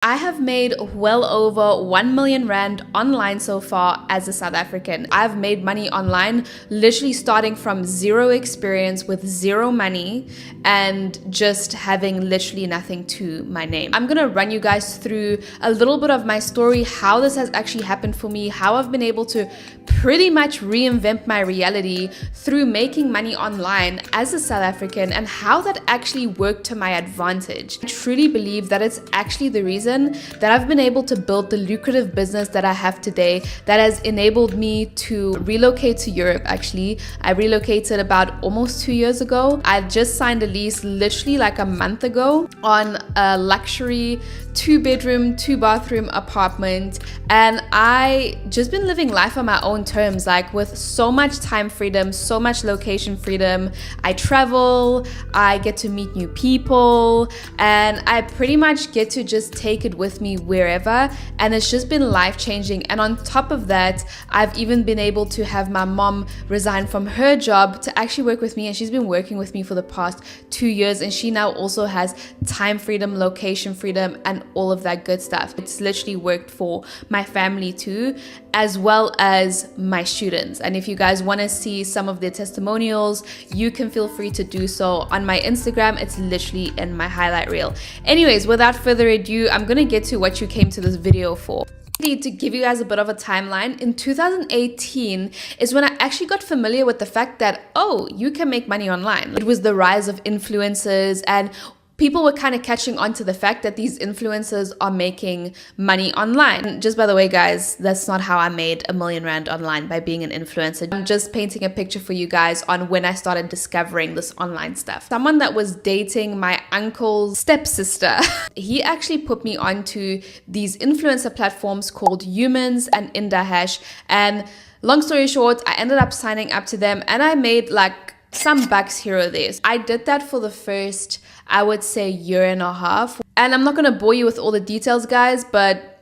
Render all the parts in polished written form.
I have made well over 1 million Rand online so far as a South African. I've made money online literally starting from zero experience with zero money and just having literally nothing to my name. I'm gonna run you guys through a little bit of my story, how this has actually happened for me, how I've been able to pretty much reinvent my reality through making money online as a South African, and how that actually worked to my advantage. I truly believe that it's actually the reason that I've been able to build the lucrative business that I have today, that has enabled me to relocate to Europe. Actually, I relocated about almost 2 years ago. I just signed a lease literally like a month ago on a luxury 2-bedroom, 2-bathroom apartment, and I just been living life on my own terms, like with so much time freedom, so much location freedom. I travel, I get to meet new people, and I pretty much get to just take it with me wherever, and it's just been life-changing. And on top of that, I've even been able to have my mom resign from her job to actually work with me, and she's been working with me for the past 2 years, and she now also has time freedom, location freedom, and all of that good stuff. It's literally worked for my family too, as well as my students. And if you guys want to see some of their testimonials, you can feel free to do so on my Instagram. It's literally in my highlight reel. Anyways, without further ado, I'm gonna get to what you came to this video for. To give you guys a bit of a timeline, in 2018 is when I actually got familiar with the fact that, oh, you can make money online. It was the rise of influencers, and people were kind of catching on to the fact that these influencers are making money online. And just by the way, guys, that's not how I made a million Rand online, by being an influencer. I'm just painting a picture for you guys on when I started discovering this online stuff. Someone that was dating my uncle's stepsister, he actually put me onto these influencer platforms called Humans and Indahash. And long story short, I ended up signing up to them, and I made like some bucks here or there. I did that for the first, I would say, year and a half. And I'm not going to bore you with all the details, guys, but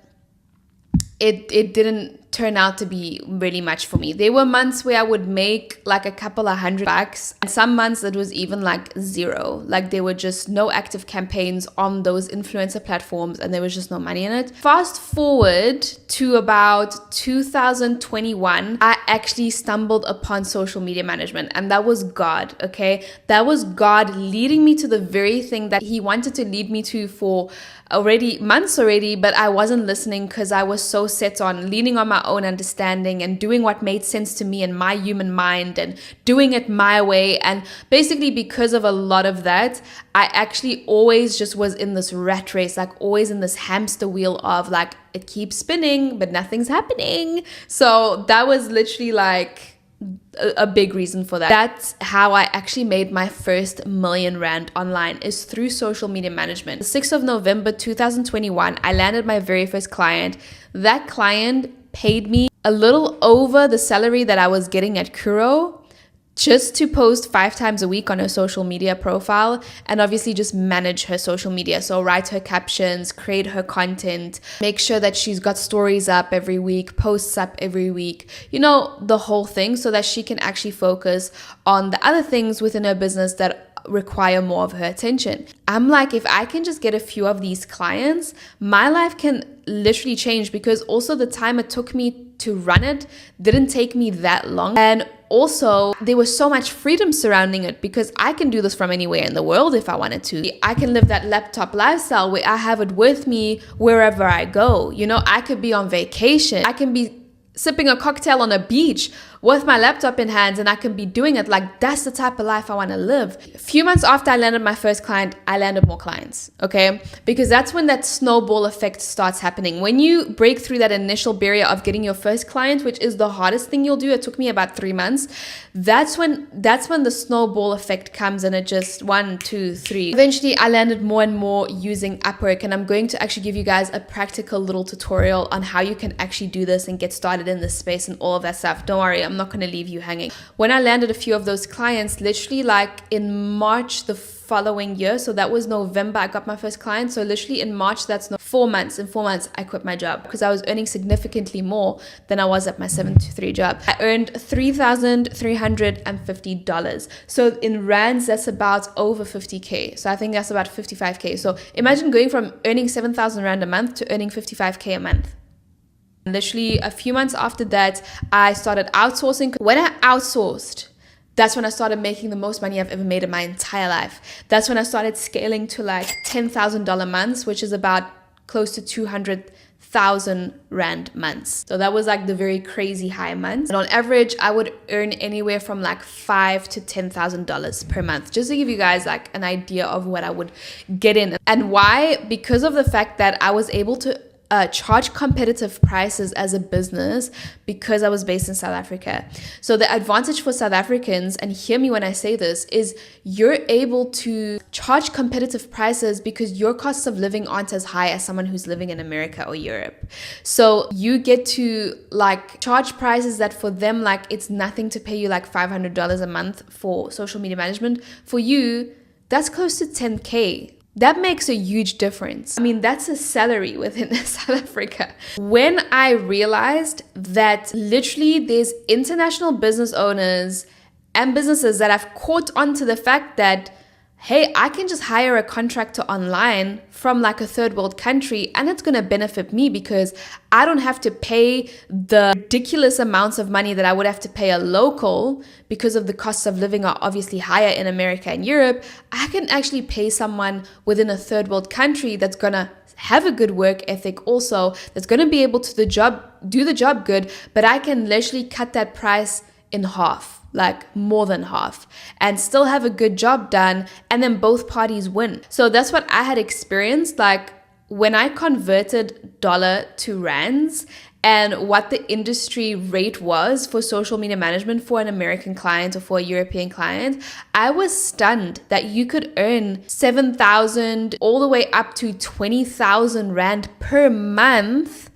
it didn't turn out to be really much for me. There were months where I would make like a couple of $100, and some months it was even like zero. Like there were just no active campaigns on those influencer platforms, and there was just no money in it. Fast forward to about 2021, I actually stumbled upon social media management, and that was God, okay? That was God leading me to the very thing that He wanted to lead me to for months already, but I wasn't listening because I was so set on leaning on my own understanding and doing what made sense to me and my human mind and doing it my way. And basically, because of a lot of that, I actually always just was in this rat race, like always in this hamster wheel of like, it keeps spinning, but nothing's happening. So that was literally like a big reason for that. That's how I actually made my first million Rand online, is through social media management. The 6th of November 2021, I landed my very first client. That client paid me a little over the salary that I was getting at Kuro, just to post 5 times a week on her social media profile, and obviously just manage her social media. So write her captions, create her content, make sure that she's got stories up every week, posts up every week, you know, the whole thing, so that she can actually focus on the other things within her business that require more of her attention. I'm like, if I can just get a few of these clients, my life can literally change, because also the time it took me to run it didn't take me that long. And also, there was so much freedom surrounding it, because I can do this from anywhere in the world if I wanted to. I can live that laptop lifestyle where I have it with me wherever I go. You know, I could be on vacation. I can be sipping a cocktail on a beach with my laptop in hands, and I can be doing it. Like, that's the type of life I want to live. A few months after I landed my first client, I landed more clients, okay? Because that's when that snowball effect starts happening. When you break through that initial barrier of getting your first client, which is the hardest thing you'll do, it took me about 3 months. That's when the snowball effect comes, and it just 1, 2, 3. Eventually, I landed more and more using Upwork, and I'm going to actually give you guys a practical little tutorial on how you can actually do this and get started in this space and all of that stuff. Don't worry, I'm not going to leave you hanging. When I landed a few of those clients, literally like in March the following year, so that was November, I got my first client. So literally in March, that's 4 months. In 4 months, I quit my job because I was earning significantly more than I was at my 7 to 3 job. I earned $3,350. So in rands, that's about over 50K. So I think that's about 55K. So imagine going from earning 7,000 rand a month to earning 55K a month. Literally a few months after that, I started outsourcing. When I outsourced, that's when I started making the most money I've ever made in my entire life. That's when I started scaling to like $10,000 months, which is about close to 200,000 rand months. So that was like the very crazy high months. And on average, I would earn anywhere from like $5,000 to $10,000 per month, just to give you guys like an idea of what I would get in. And why? Because of the fact that I was able to charge competitive prices as a business because I was based in South Africa. So the advantage for South Africans, and hear me when I say this, is you're able to charge competitive prices because your costs of living aren't as high as someone who's living in America or Europe. So you get to like charge prices that for them, like it's nothing to pay you like $500 a month for social media management. For you, that's close to 10K. That makes a huge difference. I mean, that's a salary within South Africa. When I realized that literally there's international business owners and businesses that have caught on to the fact that, hey, I can just hire a contractor online from like a third world country and it's going to benefit me because I don't have to pay the ridiculous amounts of money that I would have to pay a local because of the costs of living are obviously higher in America and Europe. I can actually pay someone within a third world country that's going to have a good work ethic also, that's going to be able to do the job good, but I can literally cut that price in half. Like more than half, and still have a good job done, and then both parties win. So that's what I had experienced, like when I converted dollar to rands and what the industry rate was for social media management for an American client or for a European client. I was stunned that you could earn 7,000 all the way up to 20,000 rand per month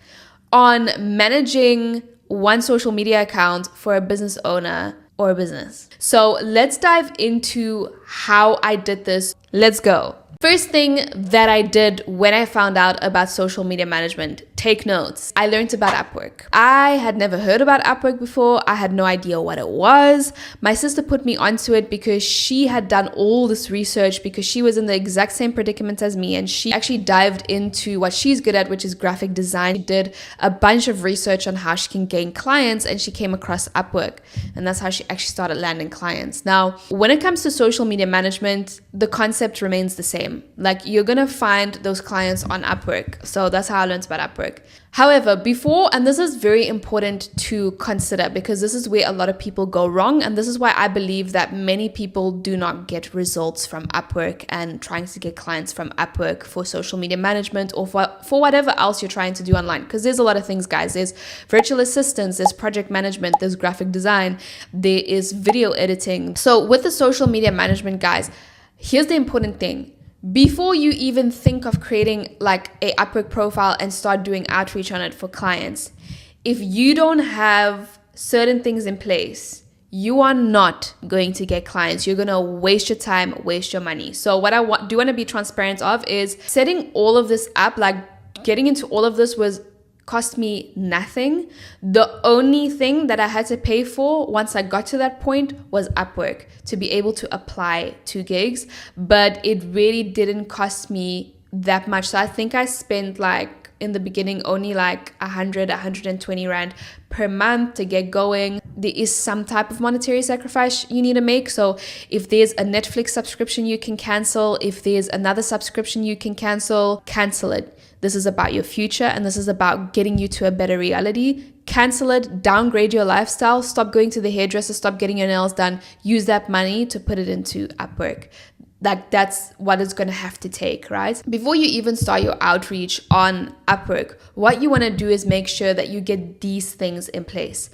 on managing one social media account for a business owner or a business. So let's dive into how I did this. Let's go. First thing that I did when I found out about social media management, take notes. I learned about Upwork. I had never heard about Upwork before. I had no idea what it was. My sister put me onto it because she had done all this research because she was in the exact same predicament as me, and she actually dived into what she's good at, which is graphic design. She did a bunch of research on how she can gain clients, and she came across Upwork, and that's how she actually started landing clients. Now, when it comes to social media management, the concept remains the same. Like you're gonna find those clients on Upwork. So that's how I learned about Upwork. However, before, and this is very important to consider because this is where a lot of people go wrong, and this is why I believe that many people do not get results from Upwork and trying to get clients from Upwork for social media management or for whatever else you're trying to do online. Because there's a lot of things, guys. There's virtual assistants, there's project management, there's graphic design, there is video editing. So with the social media management, guys, here's the important thing. Before you even think of creating like a Upwork profile and start doing outreach on it for clients, if you don't have certain things in place, you are not going to get clients. You're going to waste your time, waste your money. So what I do want to be transparent of is setting all of this up, like getting into all of this cost me nothing. The only thing that I had to pay for once I got to that point was Upwork to be able to apply to gigs, but it really didn't cost me that much. So I think I spent like in the beginning only like 120 rand per month to get going. There is some type of monetary sacrifice you need to make. So if there's a Netflix subscription you can cancel, if there's another subscription you can cancel it. This is about your future, and this is about getting you to a better reality. Cancel it, downgrade your lifestyle, stop going to the hairdresser, stop getting your nails done. Use that money to put it into Upwork. Like that's what it's going to have to take, right? Before you even start your outreach on Upwork, what you want to do is make sure that you get these things in place.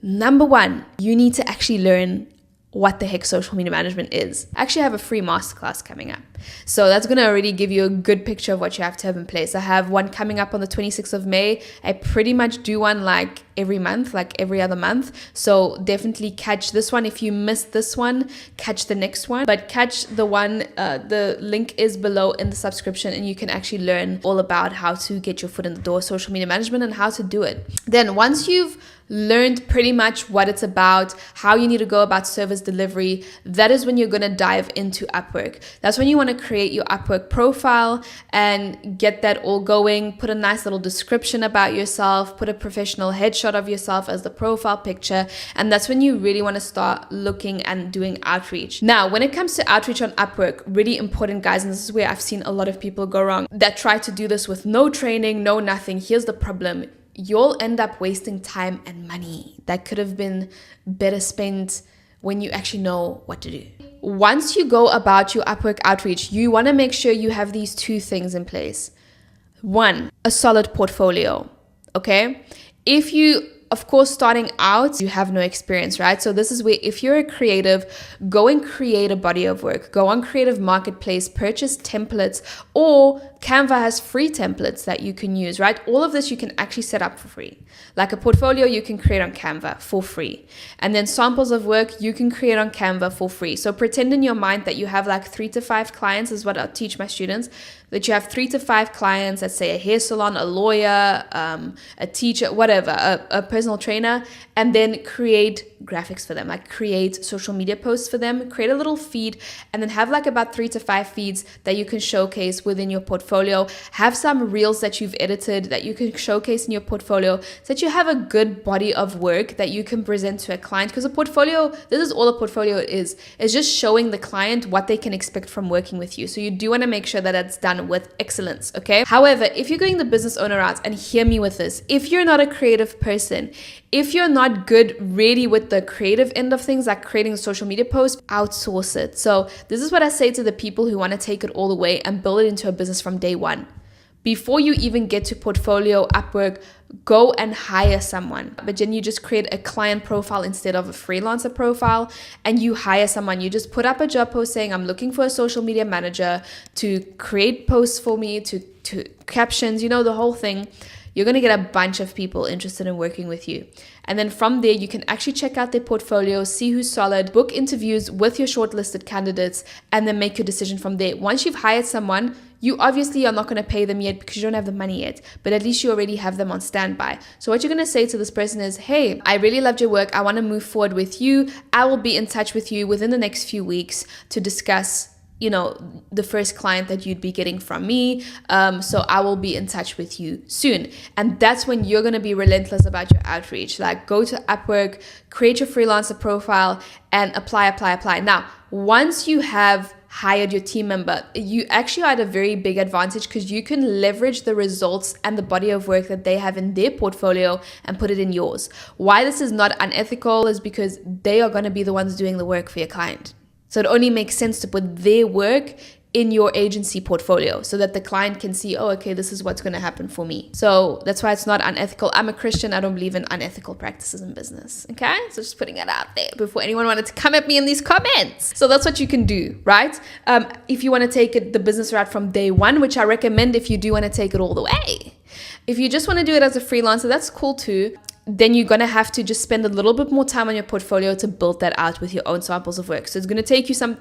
Number one, you need to actually learn what the heck social media management is. I actually have a free masterclass coming up. So that's going to already give you a good picture of what you have to have in place. I have one coming up on the 26th of May. I pretty much do one like every month, like every other month. So definitely catch this one. If you missed this one, catch the next one. But catch the one, the link is below in the subscription, and you can actually learn all about how to get your foot in the door, social media management, and how to do it. Then once you've learned pretty much what it's about, how you need to go about service delivery, that is when you're going to dive into Upwork. That's when you want to create your Upwork profile and get that all going. Put a nice little description about yourself, put a professional headshot of yourself as the profile picture, and that's when you really want to start looking and doing outreach. Now, when it comes to outreach on Upwork, really important, guys, and this is where I've seen a lot of people go wrong, that try to do this with no training, no nothing. Here's the problem. You'll end up wasting time and money that could have been better spent when you actually know what to do. Once you go about your Upwork outreach, you want to make sure you have these two things in place. One, a solid portfolio, okay? If you, of course, starting out, you have no experience, right? So this is where, if you're a creative, go and create a body of work. Go on Creative Marketplace, purchase templates, or Canva has free templates that you can use, right? All of this you can actually set up for free. Like a portfolio you can create on Canva for free. And then samples of work you can create on Canva for free. So pretend in your mind that you have like 3 to 5 clients, is what I teach my students, that you have 3 to 5 clients, let's say a hair salon, a lawyer, a teacher, whatever, a personal trainer, and then create graphics for them, like create social media posts for them, create a little feed, and then have like about 3 to 5 feeds that you can showcase within your portfolio. Have some reels that you've edited that you can showcase in your portfolio, so that you have a good body of work that you can present to a client. Because a portfolio, this is all a portfolio is just showing the client what they can expect from working with you. So you do want to make sure that that's done with excellence, okay? However, if you're going the business owner route, and hear me with this, if you're not a creative person, if you're not good really with the creative end of things, like creating a social media post, outsource it. So this is what I say to the people who want to take it all the way and build it into a business from day one. Before you even get to portfolio, Upwork, go and hire someone. But then you just create a client profile instead of a freelancer profile, and you hire someone. You just put up a job post saying, I'm looking for a social media manager to create posts for me, to captions, you know, the whole thing. You're going to get a bunch of people interested in working with you. And then from there, you can actually check out their portfolio, see who's solid, book interviews with your shortlisted candidates, and then make your decision from there. Once you've hired someone, you obviously are not going to pay them yet because you don't have the money yet, but at least you already have them on standby. So what you're going to say to this person is, hey, I really loved your work. I want to move forward with you. I will be in touch with you within the next few weeks to discuss, you know, the first client that you'd be getting from me. So I will be in touch with you soon. And that's when you're going to be relentless about your outreach. Like, go to Upwork, create your freelancer profile, and apply. Now, once you have hired your team member, you actually are at a very big advantage because you can leverage the results and the body of work that they have in their portfolio and put it in yours. Why this is not unethical is because they are going to be the ones doing the work for your client. So it only makes sense to put their work in your agency portfolio so that the client can see, oh, okay, this is what's going to happen for me. So that's why it's not unethical. I'm a Christian. I don't believe in unethical practices in business. Okay? So just putting it out there before anyone wanted to come at me in these comments. So that's what you can do, right? If you want to take it the business route from day one, which I recommend if you do want to take it all the way. If you just want to do it as a freelancer, that's cool too. Then you're going to have to just spend a little bit more time on your portfolio to build that out with your own samples of work. So it's going to take you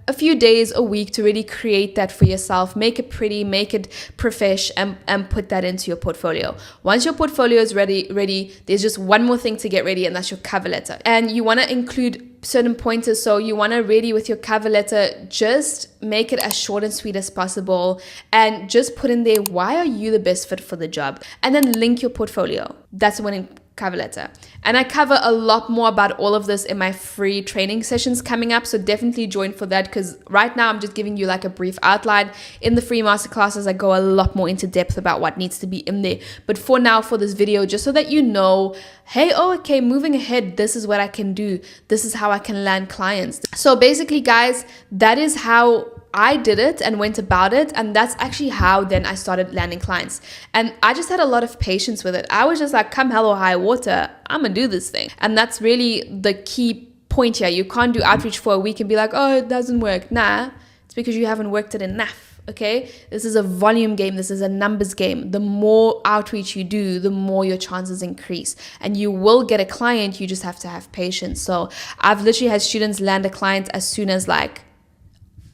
a few days, a week to really create that for yourself, make it pretty, make it profesh, and put that into your portfolio. Once your portfolio is ready, there's just one more thing to get ready, and that's your cover letter. And you want to include certain pointers. So you want to really, with your cover letter, just make it as short and sweet as possible, and just put in there, why are you the best fit for the job? And then link your portfolio. That's the winning cover letter. And I cover a lot more about all of this in my free training sessions coming up. So definitely join for that, because right now I'm just giving you like a brief outline. In the free masterclasses, I go a lot more into depth about what needs to be in there. But for now, for this video, just so that you know, hey, oh, okay, moving ahead, this is what I can do. This is how I can land clients. So basically, guys, that is how I did it and went about it, and that's actually how then I started landing clients. And I just had a lot of patience with it. I was just like, come hell or high water, I'm gonna do this thing. And that's really the key point here. You can't do outreach for a week and be like, oh, it doesn't work. Nah, it's because you haven't worked it enough. Okay, this is a volume game. This is a numbers game. The more outreach you do, the more your chances increase, and you will get a client. You just have to have patience. So I've literally had students land a client as soon as like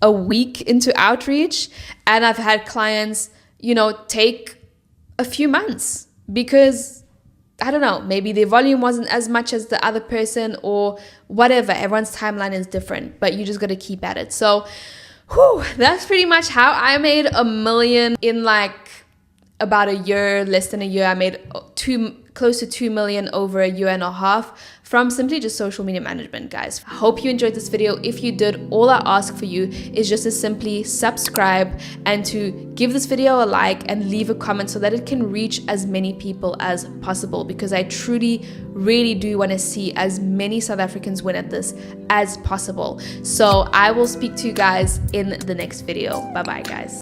a week into outreach, and I've had clients, take a few months because I don't know, maybe their volume wasn't as much as the other person or whatever. Everyone's timeline is different, but you just got to keep at it. So that's pretty much how I made $1 million in like about a year, less than a year. I made close to 2 million over a year and a half from simply just social media management, guys. I hope you enjoyed this video. If you did, all I ask for you is just to simply subscribe and to give this video a like and leave a comment so that it can reach as many people as possible, because I truly, really do want to see as many South Africans win at this as possible. So I will speak to you guys in the next video. Bye bye, guys.